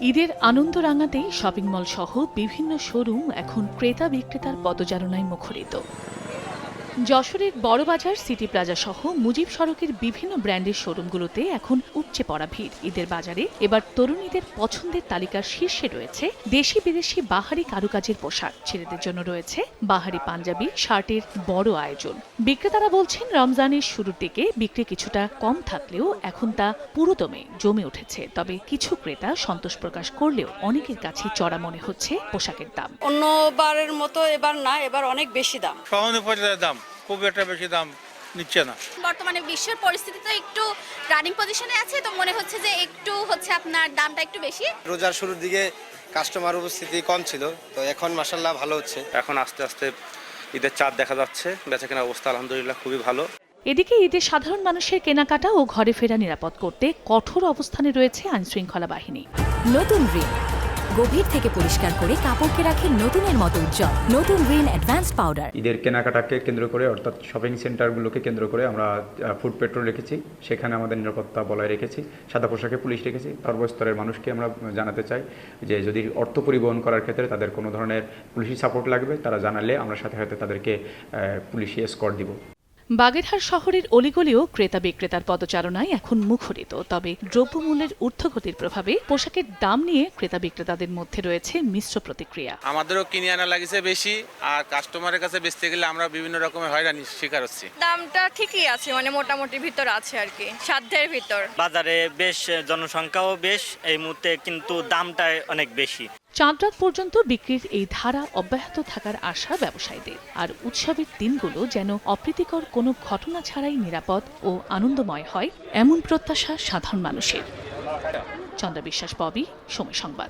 ঈদের আনন্দ রাঙাতেই shopping mall সহ বিভিন্ন শোরুম এখন ক্রেতা বিক্রেতার পদচারণায় মুখরিত। যশোরের বড়বাজার, সিটি প্লাজা সহ মুজিব সড়কের বিভিন্ন ব্র্যান্ডের শোরুমগুলোতে এখন উপচে পড়া ভিড়। ঈদের বাজারে এবার তরুণীদের পছন্দের তালিকার শীর্ষে রয়েছে দেশি বিদেশি বাহারি কারুকাজের পোশাক। ছেলেদের জন্য রয়েছে বাহারি পাঞ্জাবি, শার্টের বড় আয়োজন। বিক্রেতারা বলছেন, রমজানের শুরুর দিকে বিক্রি কিছুটা কম থাকলেও এখন তা পুরোদমে জমে উঠেছে। তবে কিছু ক্রেতা সন্তোষ প্রকাশ করলেও অনেকের কাছে চড়া মনে হচ্ছে পোশাকের দাম। অন্যবারের মতো এবার না, এবার অনেক বেশি দাম। দাম খুব একটা বেশি দাম নিচ্ছে না। বর্তমানে বিশ্বের পরিস্থিতি তো একটু রানিং পজিশনে আছে, তো মনে হচ্ছে যে একটু আপনার দামটা একটু বেশি। রোজার শুরুর দিকে কাস্টমার উপস্থিতি কম ছিল, তো এখন মাশাআল্লাহ ভালো হচ্ছে। এখন আস্তে আস্তে ঈদের চাঁদ দেখা যাচ্ছে, বেচাকেনা অবস্থা আলহামদুলিল্লাহ খুবই ভালো। এদিকে ঈদে সাধারণ মানুষের কেনাকাটা ও ঘরে ফেরা নিরাপদ করতে কঠোর অবস্থানে রয়েছে আইনশৃঙ্খলা বাহিনী। নতুন রিন গভীর থেকে পরিষ্কার করে কাপড়কে রাখে নতুনের মতো উজ্জ্বল। নতুন রিন অ্যাডভান্সড পাউডার। ঈদের কেনাকাটাকে কেন্দ্র করে, অর্থাৎ শপিং সেন্টারগুলোকে কেন্দ্র করে আমরা ফুড পেট্রোল রেখেছি। সেখানে আমাদের নিরাপত্তা বলয় রেখেছি, সাদা পোশাকে পুলিশ রেখেছি। সর্বস্তরের মানুষকে আমরা জানাতে চাই যে যদি অর্থ পরিবহন করার ক্ষেত্রে তাদের কোনো ধরনের পুলিশি সাপোর্ট লাগবে, তারা জানালে আমরা সাথে সাথে তাদেরকে পুলিশি এসকর্ট দিব। বাগেরহাট শহরের অলিগলিও ক্রেতা বিক্রেতার পদচারণায় এখন মুখরিত। তবে দ্রব্যমূল্যের ঊর্ধ্বগতির প্রভাবে পোশাকের দাম নিয়ে ক্রেতা বিক্রেতাদের মধ্যে রয়েছে মিশ্র প্রতিক্রিয়া। আমাদেরও কিনে আনা লাগিছে বেশি, আর কাস্টমারের কাছে বেচতে গেলে আমরা বিভিন্ন রকমের হয়রানির শিকার হচ্ছি। দামটা ঠিকই আছে, মানে মোটামুটি ভিতর আছে আর কি, সাধ্যের ভিতর। বাজারে বেশ জনসংখ্যাও বেশ, এই মুহূর্তে কিন্তু দামটা অনেক বেশি। চাঁদরাত পর্যন্ত বিক্রির এই ধারা অব্যাহত থাকার আশা ব্যবসায়ীদের। আর উৎসবের দিনগুলো যেন অপ্রীতিকর কোনো ঘটনা ছাড়াই নিরাপদ ও আনন্দময় হয়, এমন প্রত্যাশা সাধারণ মানুষের। চন্দ্রা বিশ্বাস, ববি, সময় সংবাদ।